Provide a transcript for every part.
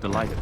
Delighted.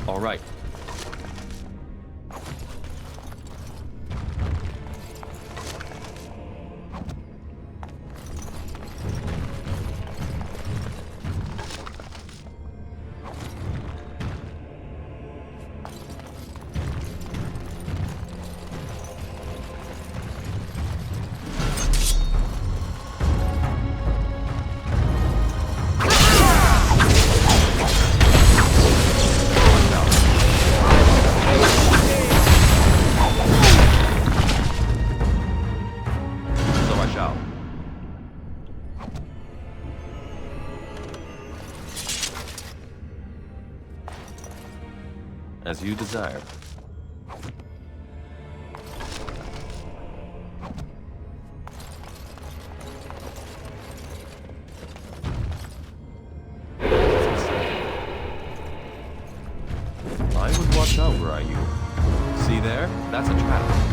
All right. So I shall. As you desire. I would watch out were I you. See there? That's a trap.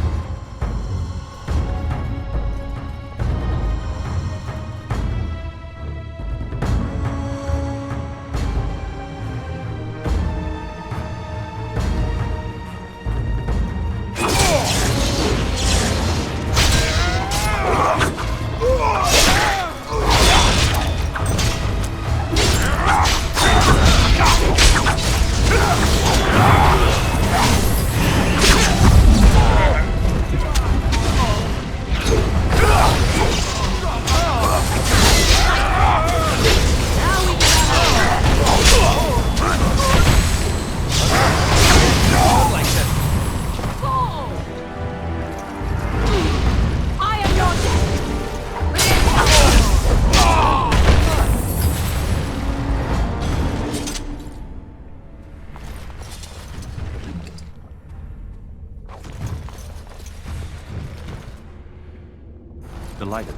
Delighted.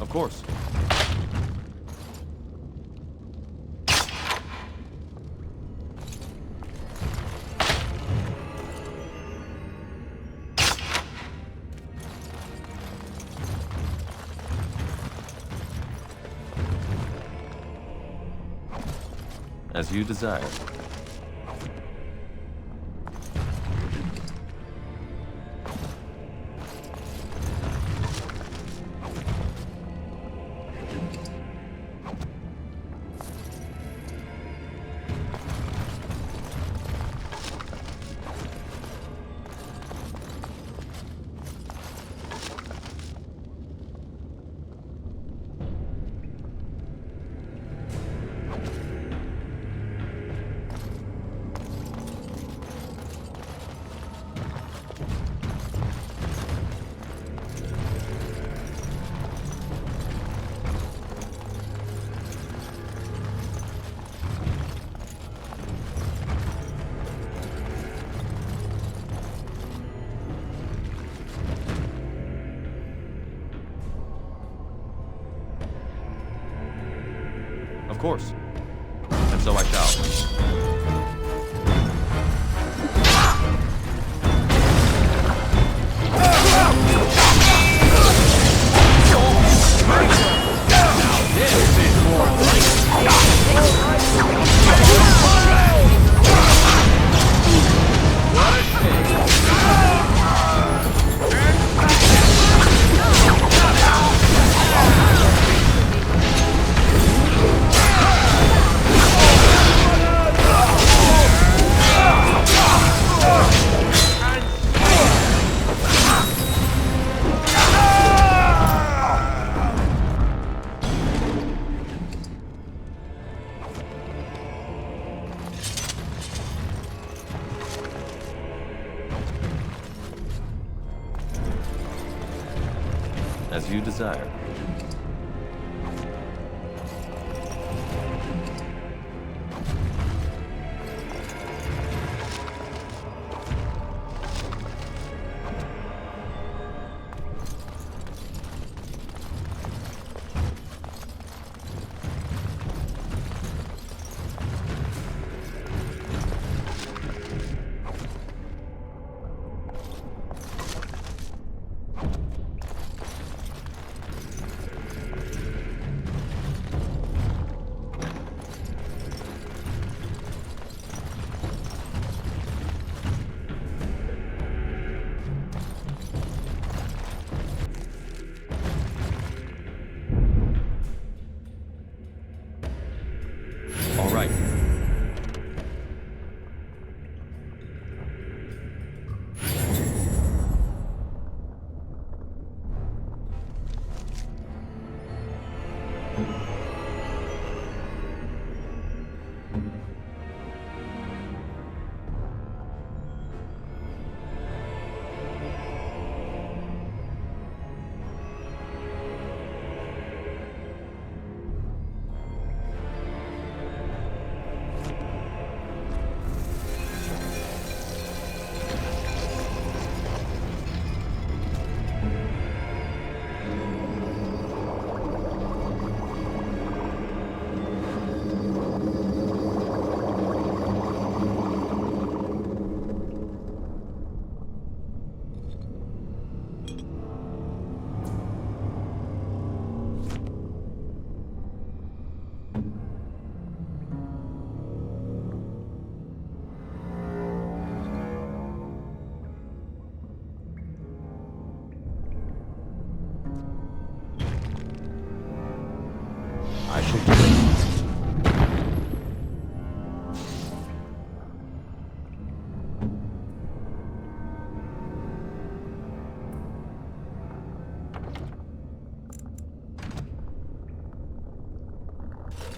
Of course. As you desire. Of course. And so I shall. As you desire.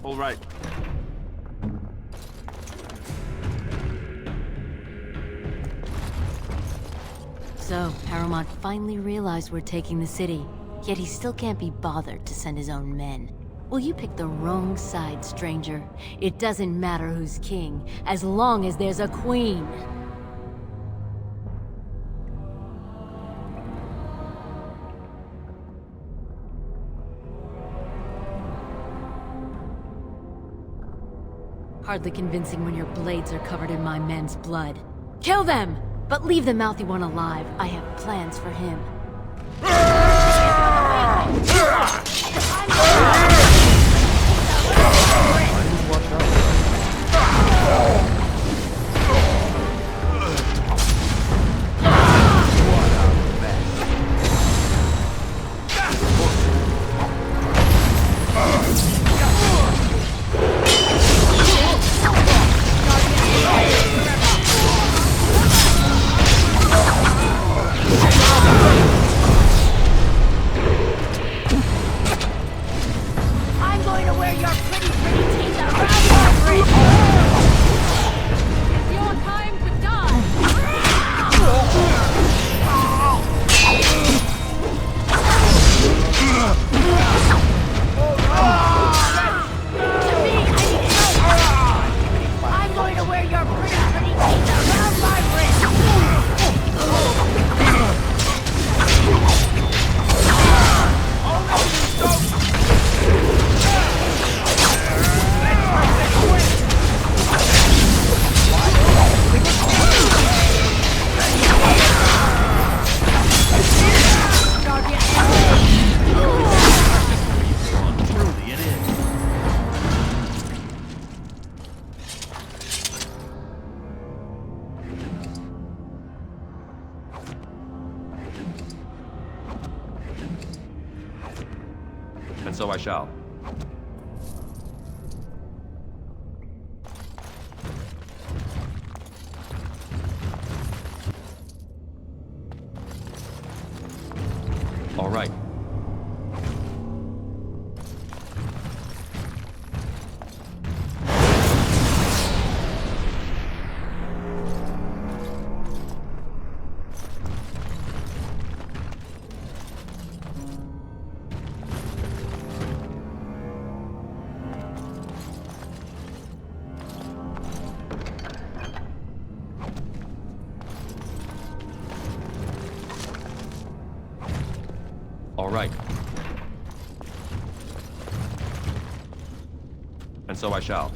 All right. So, Paramount finally realized we're taking the city, yet he still can't be bothered to send his own men. Well, you picked the wrong side, stranger. It doesn't matter who's king, as long as there's a queen. Hardly convincing when your blades are covered in my men's blood. Kill them! But leave the mouthy one alive. I have plans for him. I'm going to wear your pretty teeth around my wrist! It's your time to die! To me, I need help! I'm going to wear your pretty teeth around my wrist! Truly, it is. And so I shall. All right. All right. And so I shall.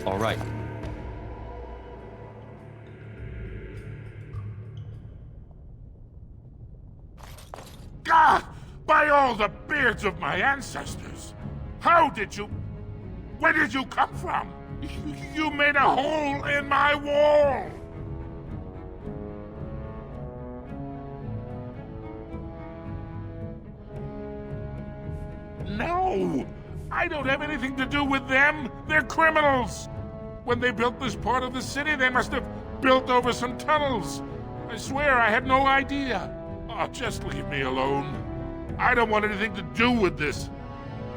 All right. God! By all the beards of my ancestors! How did you... Where did you come from? You made a hole in my wall! No! I don't have anything to do with them! They're criminals! When they built this part of the city, they must have built over some tunnels. I swear I had no idea. Oh, just leave me alone. I don't want anything to do with this.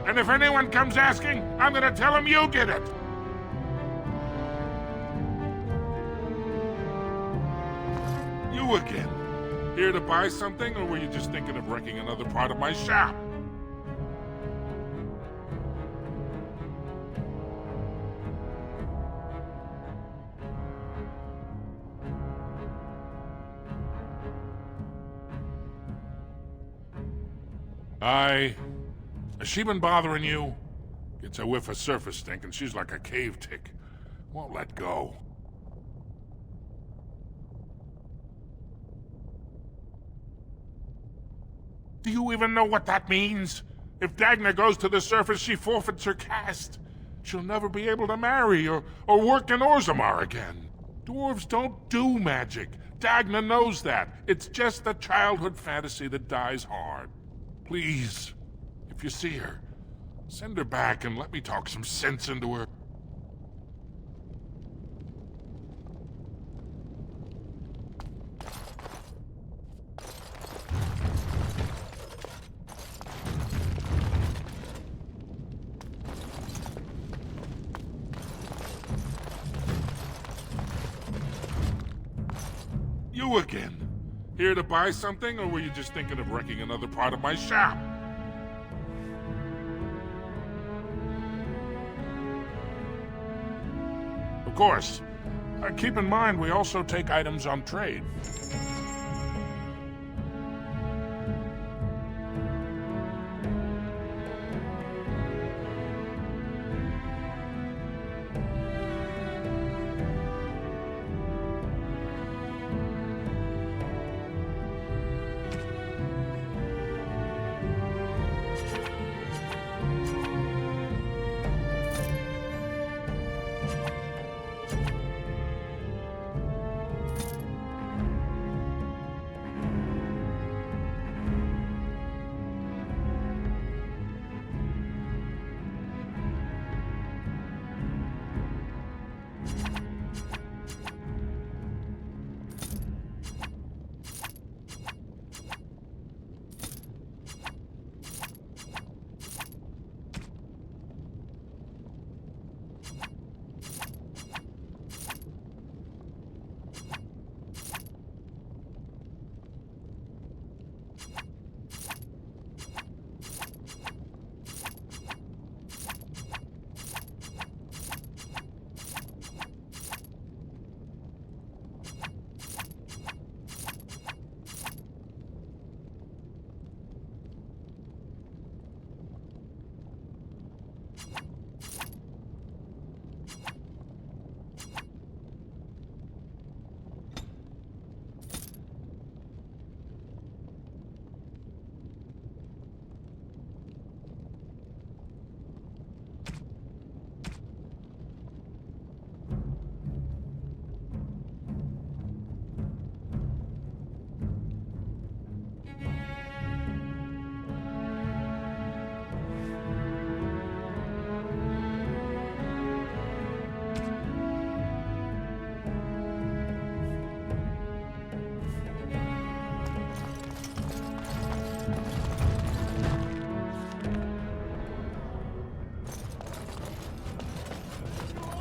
And if anyone comes asking, I'm gonna tell them you did it. You again. Here to buy something, or were you just thinking of wrecking another part of my shop? I Has she been bothering you? Gets a whiff of surface stink and she's like a cave tick. Won't let go. Do you even know what that means? If Dagna goes to the surface, she forfeits her caste. She'll never be able to marry or work in Orzammar again. Dwarves don't do magic. Dagna knows that. It's just a childhood fantasy that dies hard. Please, if you see her, send her back and let me talk some sense into her. You again. Here to buy something, or were you just thinking of wrecking another part of my shop? Of course. Keep in mind, we also take items on trade.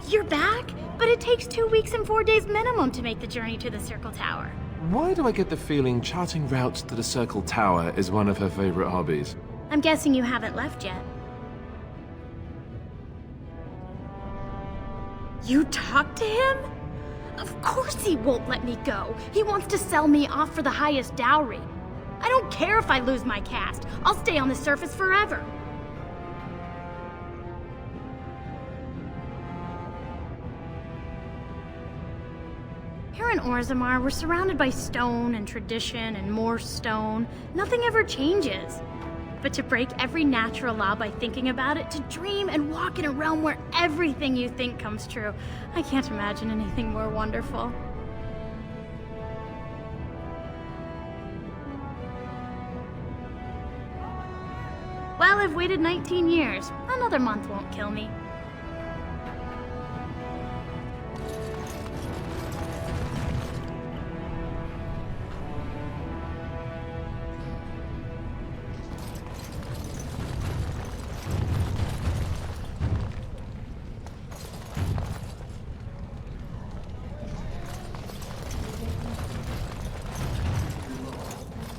You're back? But it takes 2 weeks and 4 days minimum to make the journey to the Circle Tower. Why do I get the feeling charting routes to the Circle Tower is one of her favorite hobbies? I'm guessing you haven't left yet. You talked to him? Of course he won't let me go. He wants to sell me off for the highest dowry. I don't care if I lose my caste. I'll stay on the surface forever. Here in Orzammar, we're surrounded by stone and tradition and more stone. Nothing ever changes. But to break every natural law by thinking about it, to dream and walk in a realm where everything you think comes true, I can't imagine anything more wonderful. Well, I've waited 19 years. Another month won't kill me.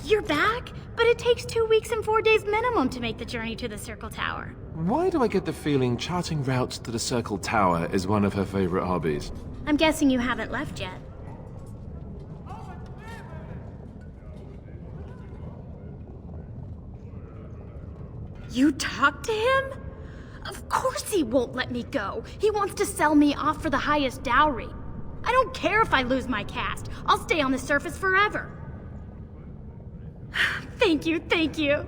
You're back? But it takes 2 weeks and 4 days minimum to make the journey to the Circle Tower. Why do I get the feeling charting routes to the Circle Tower is one of her favorite hobbies? I'm guessing you haven't left yet. You talked to him? Of course he won't let me go. He wants to sell me off for the highest dowry. I don't care if I lose my caste. I'll stay on the surface forever. Thank you, thank you.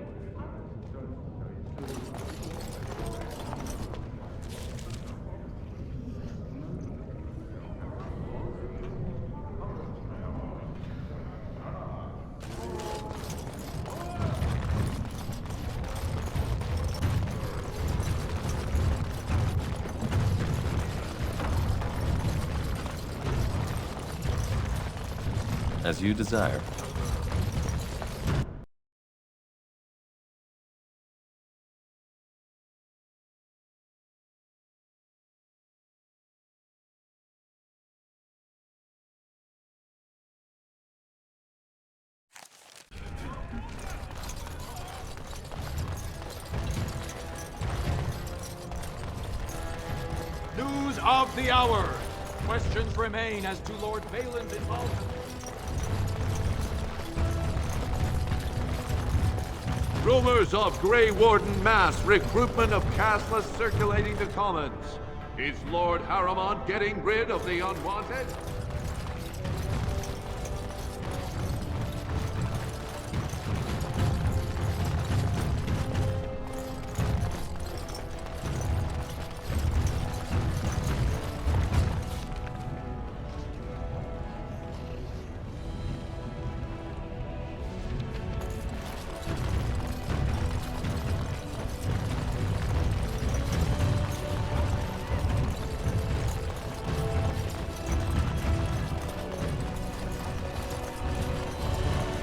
As you desire. News of the hour. Questions remain as to Lord Valen's involvement. Rumors of Grey Warden mass recruitment of casteless circulating the commons. Is Lord Harriman getting rid of the unwanted?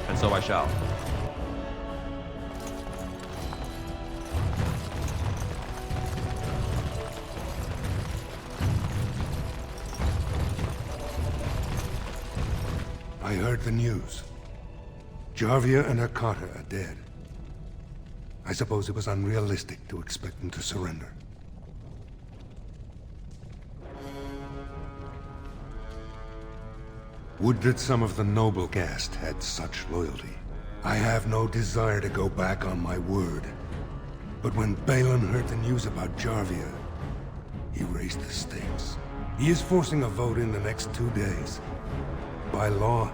And so I shall. I heard the news. Jarvia and Hakata are dead. I suppose it was unrealistic to expect them to surrender. Would that some of the noble caste had such loyalty. I have no desire to go back on my word. But when Balin heard the news about Jarvia, he raised the stakes. He is forcing a vote in the next 2 days. By law,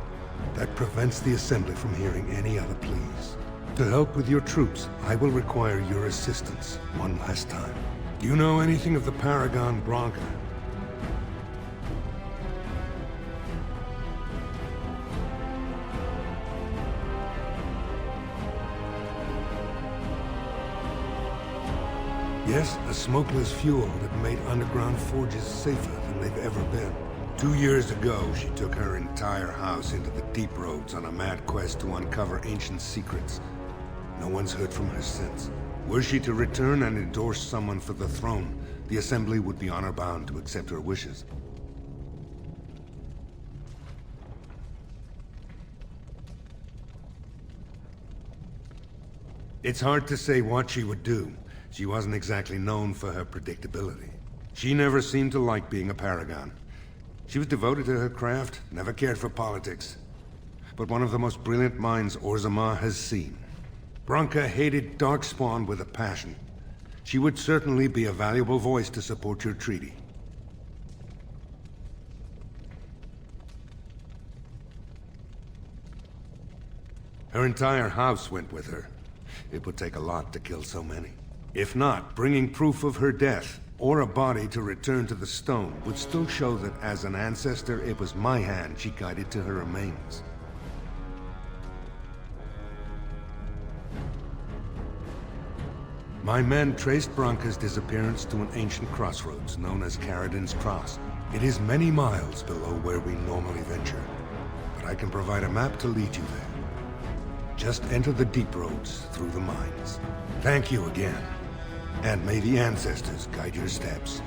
that prevents the Assembly from hearing any other pleas. To help with your troops, I will require your assistance one last time. Do you know anything of the Paragon Branca? Yes, a smokeless fuel that made underground forges safer than they've ever been. 2 years ago, she took her entire house into the deep roads on a mad quest to uncover ancient secrets. No one's heard from her since. Were she to return and endorse someone for the throne, the Assembly would be honor-bound to accept her wishes. It's hard to say what she would do. She wasn't exactly known for her predictability. She never seemed to like being a paragon. She was devoted to her craft, never cared for politics. But one of the most brilliant minds Orzammar has seen. Branca hated Darkspawn with a passion. She would certainly be a valuable voice to support your treaty. Her entire house went with her. It would take a lot to kill so many. If not, bringing proof of her death, or a body to return to the stone, would still show that as an ancestor, it was my hand she guided to her remains. My men traced Branca's disappearance to an ancient crossroads known as Caridin's Cross. It is many miles below where we normally venture, but I can provide a map to lead you there. Just enter the deep roads through the mines. Thank you again. And may the ancestors guide your steps.